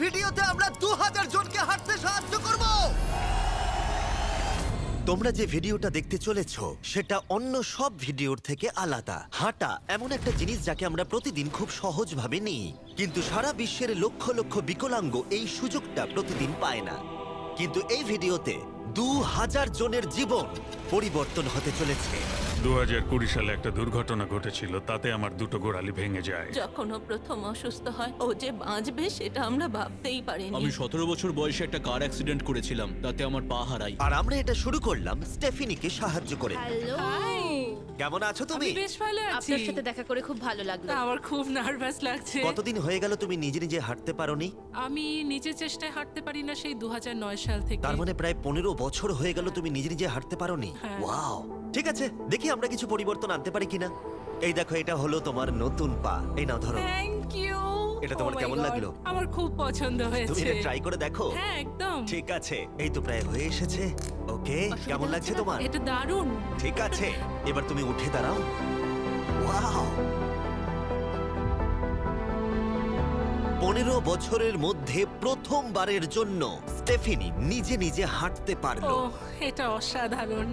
ভিডিওতে আমরা 2000 জনকে হাঁটতে সাহায্য করব। তোমরা যে ভিডিওটা দেখতে চলেছো সেটা অন্য সব ভিডিওর থেকে আলাদা। হাঁটা এমন একটা জিনিস যাকে আমরা প্রতিদিন খুব সহজভাবে নিই, কিন্তু সারা বিশ্বের লক্ষ লক্ষ বিকলাঙ্গ এই সুযোগটা প্রতিদিন পায় না। কিন্তু এই ভিডিওতে 2000 জনের জীবন পরিবর্তন হতে চলেছে। 2020 সালে একটা দুর্ঘটনা ঘটেছিল, তাতে আমার দুটো গোড়ালি ভেঙে যায়। যখন ও প্রথম অসুস্থ হয়, ও যে বাঁচবে সেটা আমরা ভাবতেই পারিনি। আমি 17 বছর বয়সে একটা কার অ্যাক্সিডেন্ট করেছিলাম, তাতে আমার পা হারাই। আর আমরা এটা শুরু করলাম স্টেফিনিকে সাহায্য করে। হ্যালো, কেমন আছো তুমি? বেশ ভালো আছি। আপনার সাথে দেখা করে খুব ভালো লাগলো। আমার খুব নার্ভাস লাগছে। কতদিন হয়ে গেল তুমি নিজে নিজে হাঁটতে পারোনি? আমি নিজের চেষ্টায় হাঁটতে পারি না সেই 2009 সাল থেকে। তার মানে প্রায় 15 বছর হয়ে গেল তুমি নিজে নিজে হাঁটতে পারোনি। হ্যাঁ। ওয়াও, ঠিক আছে, দেখি আমরা কিছু পরিবর্তন আনতে পারি কিনা। এই দেখো, এটা হলো তোমার নতুন পা। এই নাও, ধরো। Thank you. এটা তোমার কেমন লাগলো? আমার খুব পছন্দ তুমি হয়েছে। এটা ট্রাই করে দেখো। হ্যাঁ, একদম। ঠিক আছে, এই তো প্রায় হয়ে এসেছে। ওকে, কেমন লাগছে তোমার? এটা দারুণ। ঠিক আছে, এবার তুমি উঠে দাঁড়াও। ওয়াও, 15 বছরের মধ্যে প্রথমবারের জন্য স্টেফিনি নিজে নিজে হাঁটতে ও, পারলো। এটা অসাধারণ।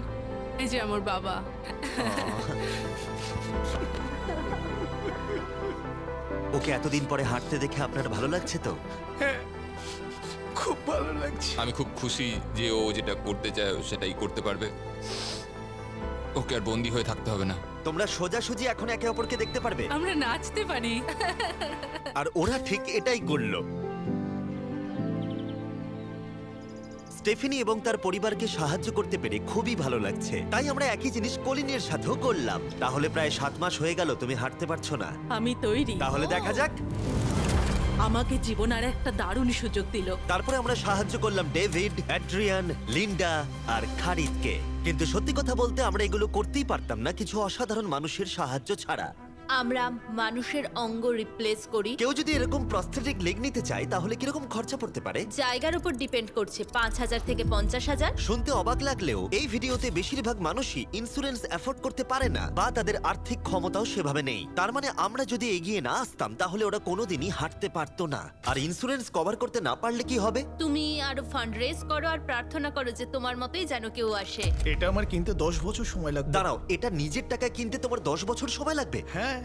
এই যে আমার বাবা। ওকে এতদিন পরে হাঁটতে দেখে আপনার ভালো লাগছে তো? আমি খুব খুশি যে ও যেটা করতে চায় ও সেটাই করতে পারবে। ওকে আর বন্দি হয়ে থাকতে হবে না। তোমরা সোজাসুজি এখন একে অপরকে দেখতে পারবে। আমরা নাচতে পারি। আর ওরা ঠিক এটাই করল। স্টেফিনি এবং তার পরিবারকে সাহায্য করতে পেরে খুবই ভালো লাগছে। তাই আমরা একই জিনিস কলিনের সাথেও করলাম। তাহলে প্রায় 7 মাস হয়ে গেল তুমি হাঁটতে পারছো না। আমি তৈরি। তাহলে দেখা যাক। আমাকে জীবন আর একটা দারুণ সুযোগ দিল। তারপরে আমরা সাহায্য করলাম ডেভিড, অ্যাড্রিয়ান, লিন্ডা আর খারিদকে। কিন্তু সত্যি কথা বলতে আমরা এগুলো করতেই পারতাম না কিছু অসাধারণ মানুষের সাহায্য ছাড়া। আমরা মানুষের অঙ্গ রিপ্লেস করি। কেউ যদি এরকম প্রস্থেটিক লেগ নিতে চায় তাহলে কিরকম খরচা পড়তে পারে? জায়গার উপর ডিপেন্ড করছে, 5,000 থেকে 50,000। শুনতে অবাক লাগলেও এই ভিডিওতে বেশিরভাগ মানুষই ইন্স্যুরেন্স অ্যাফোর্ড করতে পারে না, বা তাদের আর্থিক ক্ষমতাও সেভাবে নেই। তার মানে আমরা যদি এগিয়ে না আসতাম তাহলে ওরা কোনোদিনই হাঁটতে পারতো না। আর ইন্স্যুরেন্স কভার করতে না পারলে কি হবে? তুমি আরো ফান্ড রেজ করো আর প্রার্থনা করো যে তোমার মতোই যেন কেউ আসে। এটা আমার কিনতে 10 বছর সময় লাগবে। দাঁড়াও, এটা নিজের টাকায় কিনতে তোমার 10 বছর সময় লাগবে? হ্যাঁ,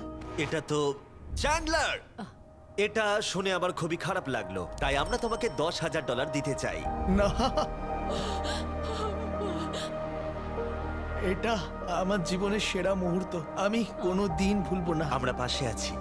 এটা তো চ্যান্ডলার, এটা শুনে আমার খুবই খারাপ লাগলো। তাই আমরা তোমাকে $10,000 দিতে চাই। না, এটা আমার জীবনের সেরা মুহূর্ত। আমি কোনো দিন ভুলবো না। আমরা পাশে আছি।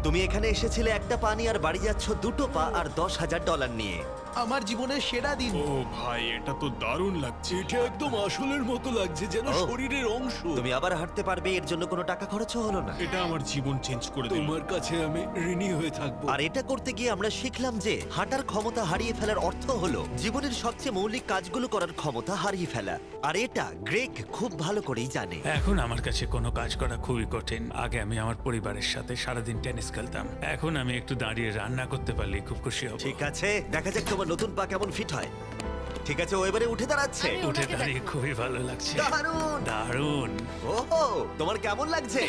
তুমি এখানে এসেছিলে একটা পা নিয়ে আর বাড়ি যাচ্ছ দুটো পা আর $10,000 নিয়ে। আমার জীবনের সেরা দিন। ও ভাই, এটা তো দারুণ লাগছে। এটা একদম আসলের মতো লাগছে, যেন ও। শরীরের অংশ। তুমি আবার হাঁটতে পারবে, এর জন্য কোনো টাকা খরচও হলো না। এটা আমার জীবন চেঞ্জ করে দিল। তোমার কাছে আমি ঋণী হয়ে থাকবো। আর এটা করতে গিয়ে আমরা শিখলাম যে হাঁটার ক্ষমতা হারিয়ে ফেলার অর্থ হলো জীবনের সবচেয়ে মৌলিক কাজগুলো করার ক্ষমতা হারিয়ে ফেলা। আর এটা গ্রেগ খুব ভালো করেই জানে। এখন আমার কাছে কোনো কাজ করা খুবই কঠিন। আগে আমি আমার পরিবারের সাথে সারাদিন টেনিস খেলতাম, এখন আমি একটু দাঁড়িয়ে রান্না করতে পারলে খুব খুশি হব। ঠিক আছে, দেখা যাক তোমার নতুন পা কেমন ফিট হয়। ঠিক আছে, ও এবারে উঠে দাঁড়াচ্ছে। আমি উঠে ওনাকে দাঁড়িয়ে খুবই ভালো লাগছে। দারুণ! দারুণ। ওহো, তোমার কেমন লাগছে?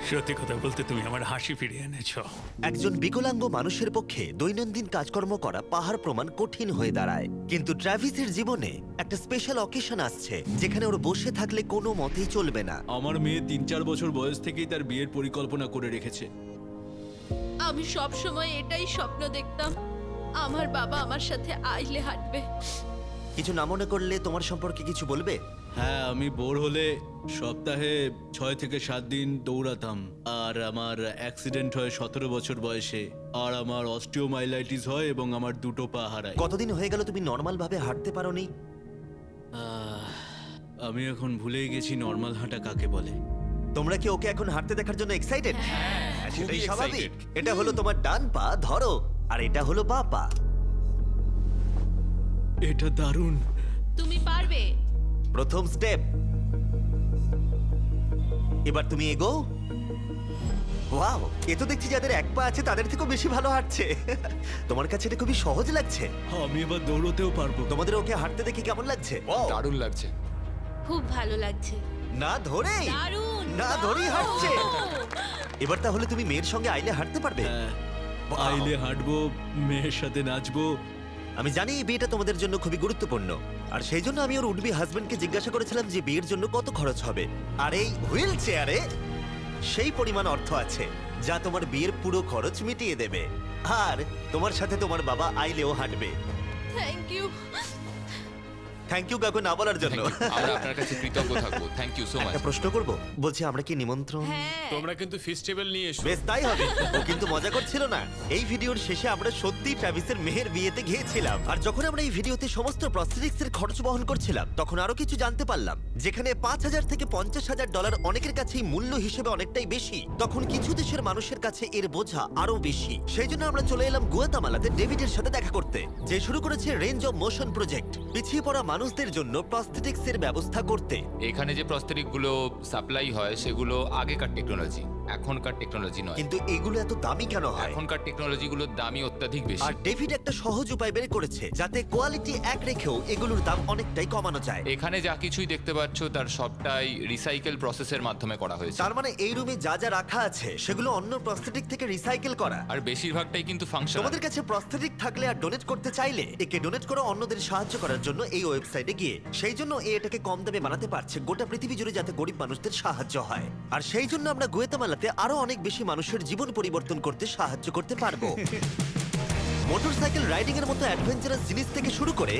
সত্যি কথা বলতে তুমি আমার হাসি ফিরিয়ে এনেছো। একজন বিকলাঙ্গ মানুষের পক্ষে দৈনন্দিন কাজকর্ম করা পাহাড় প্রমাণ কঠিন হয়ে দাঁড়ায়। কিন্তু ট্রাভিসের জীবনে একটা স্পেশাল অকেশন আসছে যেখানে ওর বসে থাকলে কোনো মতেই চলবে না। আমার মেয়ে 3-4 বছর বয়স থেকেই তার বিয়ের পরিকল্পনা করে রেখেছে। আমি সব সময় এটাই স্বপ্ন দেখতাম, আমার বাবা আমার সাথে আইলে হাঁটবে। কিছু না মনে করলে তোমার সম্পর্কে কিছু বলবে? হ্যাঁ, আমি বোর হলে সপ্তাহে 6 থেকে 7 দিন দৌড়াতাম। আর আমার অ্যাক্সিডেন্ট হয় 17 বছর বয়সে। আর আমার অস্টিওমাইলাইটিস হয় এবং আমার দুটো পা হারায়। কতদিন হয়ে গেল তুমি নর্মাল ভাবে হাঁটতে পারোনি? আমি এখন ভুলেই গেছি নর্মাল হাঁটা কাকে বলে। তোমরা কি ওকে এখন হাঁটতে দেখার জন্য এক্সাইটেড? সেটাই খুবই স্বাভাবিক। excited। এটা হলো তোমার ডান পা, ধরো, আর এটা হলো বাঁ পা। এটা দারুণ। তুমি পারবে। প্রথম স্টেপ। এবার তুমি এগো। ওয়াও, এ তো দেখছি যাদের এক পা আছে তাদের থেকেও বেশি ভালো হাঁটছে। তোমার কাছে এটা খুবই সহজ লাগছে। আমি এবার দৌড়তেও পারবো। তোমাদের ওকে হাঁটতে দেখে কেমন লাগছে? দারুণ লাগছে। খুব ভালো লাগছে। না ধরেই, দারুণ, না ধরেই হাঁটছে। দারুণ। এবার তাহলে তুমি মেয়ের সঙ্গে আইলে হাঁটতে পারবে? হ্যাঁ, আইলে হাঁটবো, মেয়ের সাথে নাচবো। আমি জানি এই বিয়েটা তোমাদের জন্য খুবই গুরুত্বপূর্ণ, আর সেই জন্য আমি ওর উডবি হাজবেন্ডকে জিজ্ঞাসা করেছিলাম যে বিয়ের জন্য কত খরচ হবে। আর এই হুইল চেয়ারে সেই পরিমাণ অর্থ আছে যা তোমার বিয়ের পুরো খরচ মিটিয়ে দেবে। আর তোমার সাথে তোমার বাবা আইলেও হাঁটবে। Thank you. থ্যাংক ইউ কাকু না বলার জন্য। Thank you. আমরা আপনার কাছে কৃতজ্ঞ থাকবো। Thank you so much. একটা প্রশ্ন করব, বলছি আমরা কি নিমন্ত্রণ? হ্যাঁ, তোমরা কিন্তু ফেস্টিভ্যাল নিয়ে এসো। বেশ তাই হবে। ও কিন্তু মজা করছিল না। এই ভিডিওর শেষে আমরা সত্যি ট্রাভিসের মেহের বিয়েতে গিয়েছিলাম, আর যখন আমরা এই ভিডিওতে সমস্ত প্রস্থেটিক্স এর খরচ বহন করছিলাম তখন আরো কিছু জানতে পারলাম। যেখানে $5,000 থেকে $50,000 অনেকের কাছেই মূল্য হিসেবে অনেকটাই বেশি, তখন কিছু দেশের মানুষের কাছে এর বোঝা আরো বেশি। সেই জন্য আমরা চলে এলাম গুয়াতামালাতে ডেভিডের সাথে দেখা করতে, যে শুরু করেছে রেঞ্জ অফ মোশন প্রজেক্ট, পিছিয়ে পড়া মানুষদের জন্য প্রস্থেটিক্স এর ব্যবস্থা করতে। এখানে যে প্রস্তরিক গুলো সাপ্লাই হয় সেগুলো আগেকার টেকনোলজি, এখনকার টেকনোলজি নয়। কিন্তু এগুলো এত দামি কেন হয়? এখনকার টেকনোলজি গুলোর দামই অত্যাধিক বেশি। আর ডেভিড একটা সহজ উপায় বের করেছে যাতে কোয়ালিটি এক রেখেও এগুলোর দাম অনেকটাই কমানো যায়। এখানে যা কিছুই দেখতে পাচ্ছ তার সবটাই রিসাইকেল প্রসেসের মাধ্যমে করা হয়েছে। তার মানে এই রুমে যা যা রাখা আছে সেগুলো অন্য প্রস্থেটিক থেকে রিসাইকেল করা। আর বেশিরভাগটাই কিন্তু ফাংশনাল। তোমাদের কাছে প্রস্থেটিক থাকলে আর ডোনেট করতে চাইলে একে ডোনেট করো অন্যদের সাহায্য করার জন্য এই ওয়েবসাইটে গিয়ে। সেই জন্য এটাকে কম দামে বানাতে পারছে গোটা পৃথিবী জুড়ে যাতে গরিব মানুষদের সাহায্য হয়। আর সেই জন্য আমরা গুয়েতামালাতে আরো অনেক বেশি মানুষের জীবন পরিবর্তন করতে সাহায্য করতে পারবো। মোটরসাইকেল রাইডিং এর মতো অ্যাডভেঞ্চারাস জিনিস থেকে শুরু করে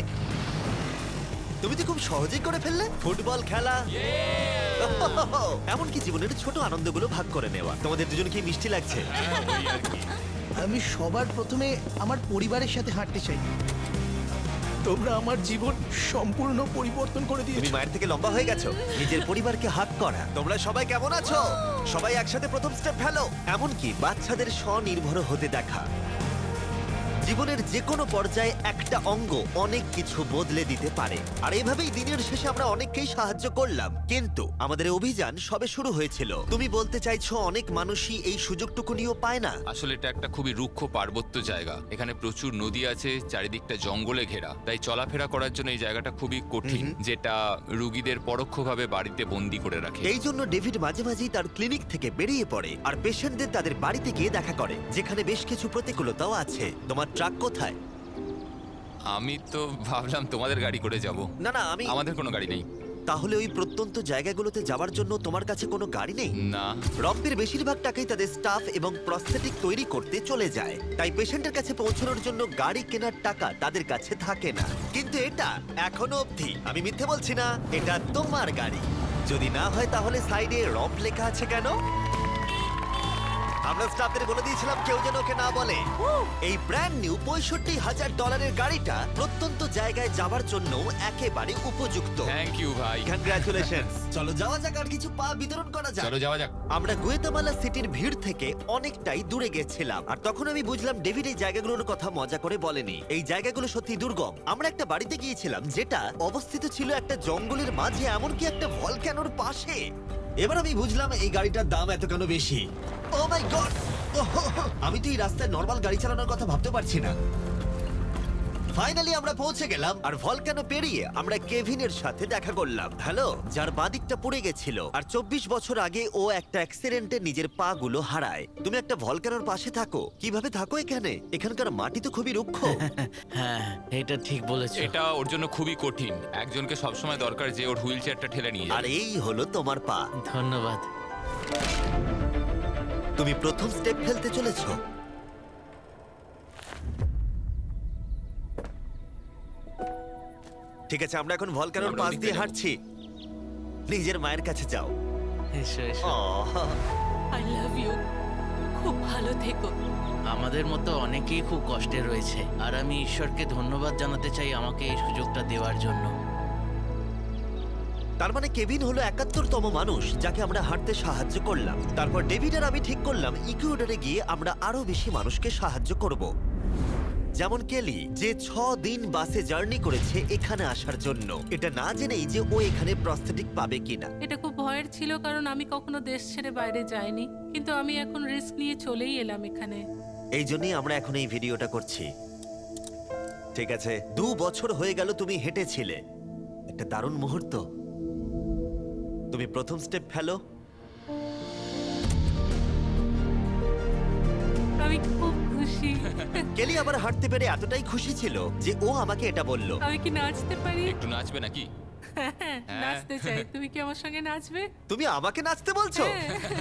তুমি তো খুব সহজেই করে ফেললে, ফুটবল খেলা, এমনকি জীবনের ছোট আনন্দগুলো ভাগ করে নেওয়া। তোমাদের দুজনকে মিষ্টি লাগছে? আমি সবার প্রথমে আমার পরিবারের সাথে হাঁটতে চাই। তোমরা আমার জীবন সম্পূর্ণ পরিবর্তন করে তুমি দিয়েছো। মায়ের থেকে লম্বা হয়ে গেছো। নিজের পরিবারকে হাত করা। তোমরা সবাই কেমন আছো? সবাই একসাথে প্রথম স্টেপ ফেলো। এমনকি বাচ্চাদের স্বনির্ভর হতে দেখা। জীবনের যে কোনো পর্যায়ে একটা অঙ্গ অনেক কিছু বদলে দিতে পারে। আর এভাবেই দিনের শেষে আমরা অনেককেই সাহায্য করলাম, কিন্তু আমাদের অভিযান সবে শুরু হয়েছিল। তুমি বলতে চাইছো অনেক মানুষই এই সুযোগটুকু নিয়েও পায় না? আসলে এটা একটা খুবই রুক্ষ পার্বত্য জায়গা। এখানে প্রচুর নদী আছে, চারিদিকটা জঙ্গলে ঘেরা, তাই চলাফেরা করার জন্য এই জায়গাটা খুবই কঠিন, যেটা রুগীদের পরোক্ষভাবে বাড়িতে বন্দি করে রাখে। এই জন্য ডেভিড মাঝে মাঝেই তার ক্লিনিক থেকে বেরিয়ে পড়ে আর পেশেন্টদের তাদের বাড়িতে গিয়ে দেখা করে, যেখানে বেশ কিছু প্রতিকূলতাও আছে। তোমার ট্রাক কোথায়? আমি তো ভাবলাম তোমাদের গাড়ি করে যাব। না না, আমি আমাদের কোনো গাড়ি নেই। তাহলে ওই প্রত্যন্ত জায়গাগুলোতে যাওয়ার জন্য তোমার কাছে কোনো গাড়ি নেই? না। রম্পের বেশিরভাগ টাকাই তাদের স্টাফ এবং প্রস্থেটিক তৈরি করতে চলে যায়, তাই পেশেন্টের কাছে পৌঁছানোর জন্য গাড়ি কেনার টাকা তাদের কাছে থাকে না। কিন্তু এটা এখনো অবধি, আমি মিথ্যে বলছি না, এটা তোমার গাড়ি। যদি না হয় তাহলে সাইডে রম্প লেখা আছে কেন? আমরা স্টাফদের বলে দিয়েছিলাম কেউ যেন ওকে না বলে। এই ব্র্যান্ড নিউ $65,000 গাড়িটা প্রত্যন্ত জায়গায় যাওয়ার জন্য একেবারে উপযুক্ত। থ্যাংক ইউ ভাই। কংগ্রাচুলেশন। চলো যাওয়া যাক আর কিছু পা বিতরণ করা যাক। চলো যাওয়া যাক। আমরা গুয়েতামালা সিটির ভিড় থেকে অনেকটাই দূরে গেছিলাম, আর তখন আমি বুঝলাম ডেভিড এই জায়গাগুলোর কথা মজা করে বলেনি। এই জায়গাগুলো সত্যি দুর্গম। আমরা একটা বাড়িতে গিয়েছিলাম যেটা অবস্থিত ছিল একটা জঙ্গলের মাঝে, এমনকি একটা ভলক্যানোর পাশে। এবার আমি বুঝলাম এই গাড়িটার দাম এত কেন বেশি। ও মাই গড! আমি তো এই রাস্তায় নরমাল গাড়ি চালানোর কথা ভাবতে পারছি না। ফাইনালি আমরা পৌঁছে গেলাম, আর ভলকানো পেরিয়ে আমরা কেভিনের সাথে দেখা করলাম। হ্যালো, যার বাদিকটা পুড়ে গেছিল, আর 24 বছর আগে ও একটা অ্যাক্সিডেন্টে নিজের পা গুলো হারায়। তুমি একটা ভলকানোর পাশে থাকো, কিভাবে থাকো এখানে? এখানকার মাটি তো খুবই রুক্ষ। হ্যাঁ, এটা ঠিক বলেছো। এটা ওর জন্য খুবই কঠিন। একজনকে সবসময় দরকার যে ওর হুইল চেয়ারটা ঠেলে নিয়ে আর যাবে। এই হলো তোমার পা। ধন্যবাদ। তুমি প্রথম স্টেপ ফেলতে চলেছো। ঠিক আছে, আমরা এখন ভলকানোর আমরা পাশ ওদিকে দিয়ে যাবো। হাঁটছি। নিজের মায়ের কাছে যাও। এসো এসো। আহ, আই লাভ ইউ। খুব ভালো থেকো। আমাদের মতো অনেকেই খুব কষ্টে রয়েছে, আর আমি ঈশ্বরকে ধন্যবাদ জানাতে চাই আমাকে এই সুযোগটা দেওয়ার জন্য। তার মানে কেভিন হলো 71তম মানুষ যাকে আমরা হাঁটতে সাহায্য করলাম। তারপর ডেভিড আর আমি ঠিক করলাম ইকুয়েডরে গিয়ে আমরা আরো বেশি মানুষকে সাহায্য করব, যেমন কেলি, যে 6 দিন বাসে জার্নি করেছে এখানে আসার জন্য, এটা না জেনেই যে ও এখানে প্রস্থেটিক পাবে কিনা। এটা খুব ভয়ের ছিল, কারণ আমি কখনো দেশ ছেড়ে বাইরে যাইনি, কিন্তু আমি এখন রিস্ক নিয়ে চলেই এলাম এখানে। এই জন্যই আমরা এখন এই ভিডিওটা করছি। ঠিক আছে, 2 বছর হয়ে গেল তুমি হেঁটেছিলে, একটা দারুণ মুহূর্ত। তুমি প্রথম স্টেপ ফেলো। আমি খুব খুশি। কেলি আবার হাঁটতে পেরে এতটাই খুশি ছিল যে ও আমাকে এটা বলল। আমি কি নাচতে পারি? একটু নাচবে নাকি? নাচতে চাই, তুমি কি আমার সঙ্গে নাচবে? তুমি আমাকে নাচতে বলছো?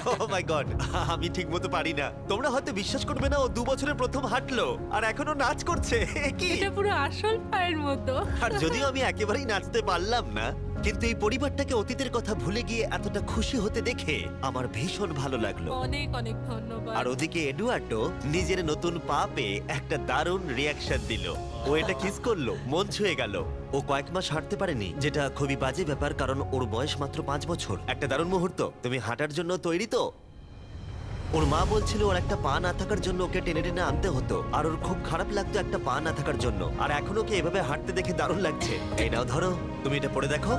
ও মাই গড, আমি ঠিকমতো পারি না। তোমরা হয়তো বিশ্বাস করবে না, ও 2 বছরে প্রথম হাঁটলো আর এখনো নাচ করছে। এ কি? এটা পুরো আসল পায়ের মতো। আর যদিও আমি একেবারেই নাচতে পারলাম না, কিন্তু এই পরিবারটাকে অতীতের কথা ভুলে গিয়ে এতটা খুশি হতে দেখে আমার ভীষণ ভালো লাগলো। অনেক অনেক ধন্যবাদ। আর ওদিকে এডুয়ার্ডো নিজের নতুন পা পেয়ে একটা দারুণ রিয়াকশন দিল। ও এটা কিস করলো, মন ছুঁয়ে গেল। ও কয়েক মাস হাঁটতে পারেনি, যেটা খুবই বাজে ব্যাপার, কারণ ওর বয়স মাত্র 5 বছর। একটা দারুণ মুহূর্ত। তুমি হাঁটার জন্য তৈরি তো? ওর মা বলছিল ওর একটা পা না থাকার জন্য ওকে টেনে টেনে আনতে হতো, আর ওর খুব খারাপ লাগতো একটা পা না থাকার জন্য। আর এখন ওকে এভাবে হাঁটতে দেখে দারুণ লাগছে। এই নাও ধরো, তুমি এটা পরে দেখো।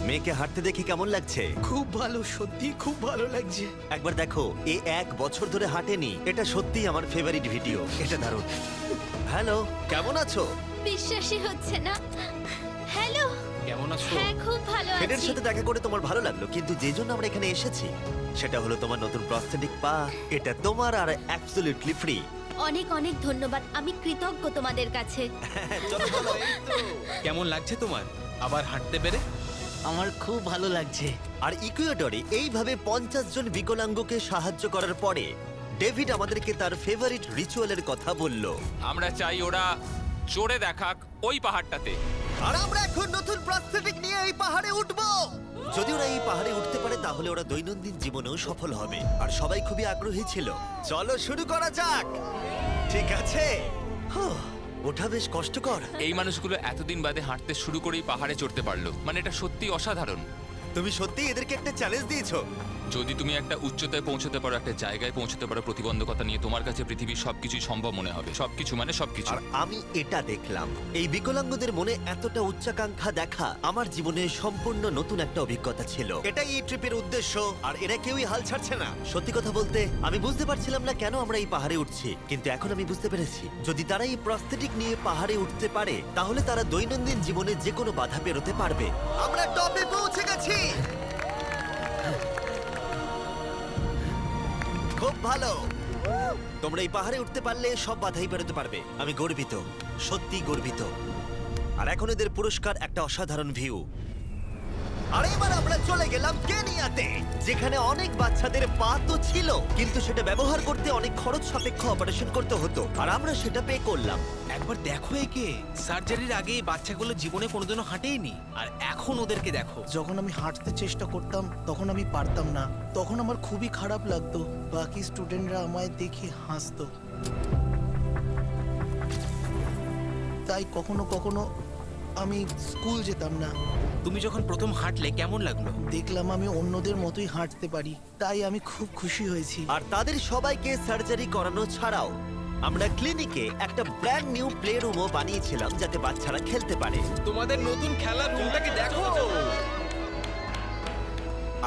মেয়েকে হাঁটতে দেখে কেমন লাগছে? খুব ভালো, সত্যি খুব ভালো লাগছে। একবার দেখো, এ 1 বছর ধরে হাঁটেনি। এটা সত্যিই আমার ফেভারিট ভিডিও। এটা দারুণ। হ্যালো, কেমন আছো? বিশ্বাসই হচ্ছে না। হ্যালো, কেমন আছো? হ্যাঁ খুব ভালো ফেডের আছি। সাথে দেখা করে তোমার ভালো লাগলো, কিন্তু যে জন্য আমরা এখানে এসেছি সেটা হলো তোমার নতুন প্রস্থেটিক পা। এটা তোমার আর অ্যাবসলিউটলি ফ্রি। অনেক অনেক ধন্যবাদ, আমি কৃতজ্ঞ তোমাদের কাছে। চলো চলো, এই তো। কেমন লাগছে তোমার আবার হাঁটতে পেরে? আমার খুব ভালো লাগছে। আর ইকুয়েডরে এইভাবে 50 জন বিকলাঙ্গকে সাহায্য করার পরে ডেভিড আমাদেরকে তার ফেভারিট রিচুয়ালের কথা বলল। আমরা চাই ওরা চড়ে দেখাক ওই পাহাড়টাতে। আর আমরা এখন নতুন প্রস্থেটিক নিয়ে এই পাহাড়ে উঠবো। যদি ওরা এই পাহাড়ে উঠতে পারে তাহলে ওরা দৈনন্দিন জীবনেও সফল হবে। আর সবাই খুবই আগ্রহী ছিল। চলো শুরু করা যাক। ঠিক আছে। হুঁ, ওঠা বেশ কষ্টকর। এই মানুষগুলো এতদিন বাদে হাঁটতে শুরু করেই পাহাড়ে চড়তে পারলো, মানে এটা সত্যি অসাধারণ। তুমি সত্যি এদেরকে একটা চ্যালেঞ্জ দিয়েছো। যদি তুমি একটা উচ্চতায় পৌঁছতে পারো, একটা জায়গায় পৌঁছতে পারো, প্রতিবন্ধকতা নিয়ে তোমার কাছে পৃথিবীর সবকিছুই সম্ভব মনে হবে। সবকিছু মানে সবকিছু। আর আমি এটা দেখলাম, এই বিকলাঙ্গদের মনে এতটা উচ্চাকাঙ্ক্ষা দেখা আমার জীবনে সম্পূর্ণ নতুন একটা অভিজ্ঞতা ছিল। এটাই এই ট্রিপের উদ্দেশ্য, আর এরা কেউই হাল ছাড়ছে না। সত্যি কথা বলতে আমি বুঝতে পারছিলাম না কেন আমরা এই পাহাড়ে উঠছি, কিন্তু এখন আমি বুঝতে পেরেছি যদি তারা এই প্রস্থেটিক নিয়ে পাহাড়ে উঠতে পারে তাহলে তারা দৈনন্দিন জীবনে যে কোনো বাধা পেরোতে পারবে। আমরা টপে পৌঁছে গেছি। খুব ভালো। তোমরা এই পাহাড়ে উঠতে পারলে সব বাধাই পেরোতে পারবে। আমি গর্বিত, সত্যি গর্বিত। আর এখন এদের পুরস্কার একটা অসাধারণ ভিউ। আর এবার আমরা চলে গেলাম কেনিয়াতে, যেখানে অনেক বাচ্চাদের পা তো ছিল, কিন্তু সেটা ব্যবহার করতে অনেক খরচ সাপেক্ষ অপারেশন করতে হতো, আর আমরা সেটা পে করলাম। একবার দেখো একে, সার্জারির আগে এই বাচ্চাগুলো জীবনে কোনোদিনও হাঁটেইনি, আর এখন ওদেরকে দেখো। যখন আমি হাঁটতে চেষ্টা করতাম তখন আমি পারতাম না, তখন আমার খুবই খারাপ লাগতো। বাকি স্টুডেন্টরা আমায় দেখে হাসতো, তাই কখনো কখনো আমি স্কুল যেতাম না। তুমি যখন প্রথম হাঁটলে কেমন লাগলো? দেখলাম আমি অন্যদের মতোই হাঁটতে পারি, তাই আমি খুব খুশি হয়েছি। আর তাদের সবাইকে সার্জারি করানো ছাড়াও আমরা ক্লিনিকে একটা ব্র্যান্ড নিউ প্লে রুমও বানিয়েছিলাম যাতে বাচ্চারা খেলতে পারে। তোমাদের নতুন খেলার রুমটাকে দেখো।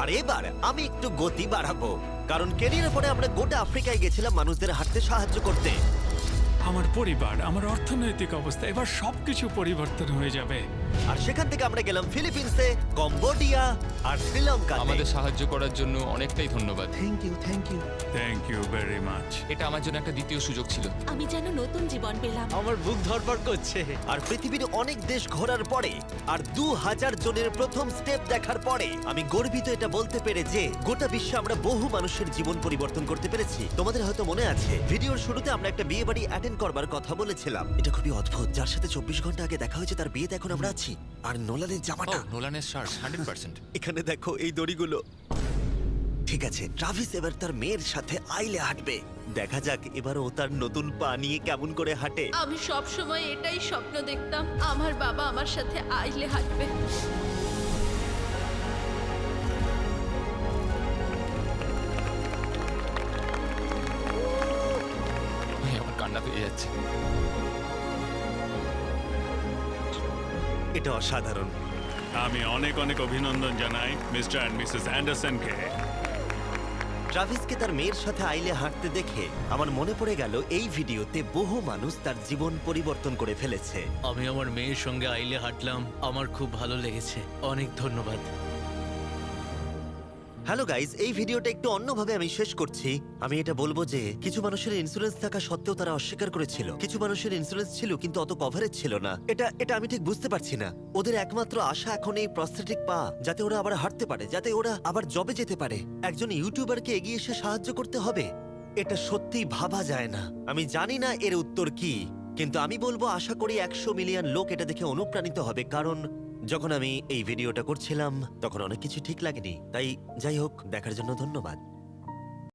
আর এবার আমি একটু গতি বাড়াবো, কারণ কেরিয়ার পরে আমরা গোটা আফ্রিকায় গেছিলাম মানুষদের হাঁটতে সাহায্য করতে। আমার পরিবার, আমার অর্থনৈতিক অবস্থা, এবার সবকিছু পরিবর্তন হয়ে যাবে। আর সেখান থেকে আমরা গেলাম ফিলিপিন্সে, কম্বোডিয়া আর শ্রীলঙ্কা। আমাদের সাহায্য করার জন্য অনেকটাই ধন্যবাদ। Thank you, thank you. Thank you very much. এটা আমার জন্য একটা দ্বিতীয় সুযোগ ছিল। আমি যেন নতুন জীবন পেলাম। আমার বুক ধরপড় করছে। আর পৃথিবীর অনেক দেশ ঘোরার পরে আর 2000 জনের প্রথম স্টেপ দেখার পরে আমি গর্বিত এটা বলতে পেরে যে গোটা বিশ্বে আমরা বহু মানুষের জীবন পরিবর্তন করতে পেরেছি। তোমাদের হয়তো মনে আছে ভিডিওর শুরুতে আমরা একটা বিয়ে বাড়ি অ্যাটেন্ড করবার কথা বলেছিলাম। এটা খুবই অদ্ভুত, যার সাথে 24 ঘন্টা আগে দেখা হয়েছে তার বিয়েতে এখন আমরা আছি। আর নোলানের জামাটা, নোলানের শার্ট 100%। এখানে দেখো এই দড়িগুলো। ঠিক আছে, ট্রাভিস এবার তার মেয়ের সাথে আইলে হাঁটবে। দেখা যাক এবার ও তার নতুন পা নিয়ে কেমন করে হাঁটে। আমি সব সময় এটাই স্বপ্ন দেখতাম, আমার বাবা আমার সাথে আইলে হাঁটবে। আমার কান্না পেয়ে যাচ্ছে। এটা অসাধারণ। আমি অনেক অনেক অভিনন্দন জানাই মিস্টার অ্যান্ড মিসেস অ্যান্ডারসনকে। ট্রাভিসকে তার মেয়ের সাথে আইলে হাঁটতে দেখে আমার মনে পড়ে গেল এই ভিডিওতে বহু মানুষ তার জীবন পরিবর্তন করে ফেলেছে। আমি আমার মেয়ের সঙ্গে আইলে হাঁটলাম, আমার খুব ভালো লেগেছে। অনেক ধন্যবাদ। হ্যালো গাইজ, এই ভিডিওটা একটু অন্যভাবে আমি শেষ করছি। আমি এটা বলবো যে কিছু মানুষের ইন্স্যুরেন্স থাকা সত্ত্বেও তারা অস্বীকার করেছিল, কিছু মানুষের ইন্স্যুরেন্স ছিল কিন্তু অত কভারেজ ছিল না। এটা আমি ঠিক বুঝতে পারছি না। ওদের একমাত্র আশা এখন এই প্রস্থেটিক পা, যাতে ওরা আবার হাঁটতে পারে, যাতে ওরা আবার জবে যেতে পারে। একজন ইউটিউবারকে এগিয়ে এসে সাহায্য করতে হবে, এটা সত্যিই ভাবা যায় না। আমি জানি না এর উত্তর কি, কিন্তু আমি বলবো আশা করি 100 মিলিয়ন লোক এটা দেখে অনুপ্রাণিত হবে। কারণ যখন আমি এই ভিডিওটা করছিলাম তখন অনেক কিছু ঠিক লাগেনি। তাই যাই হোক, দেখার জন্য ধন্যবাদ।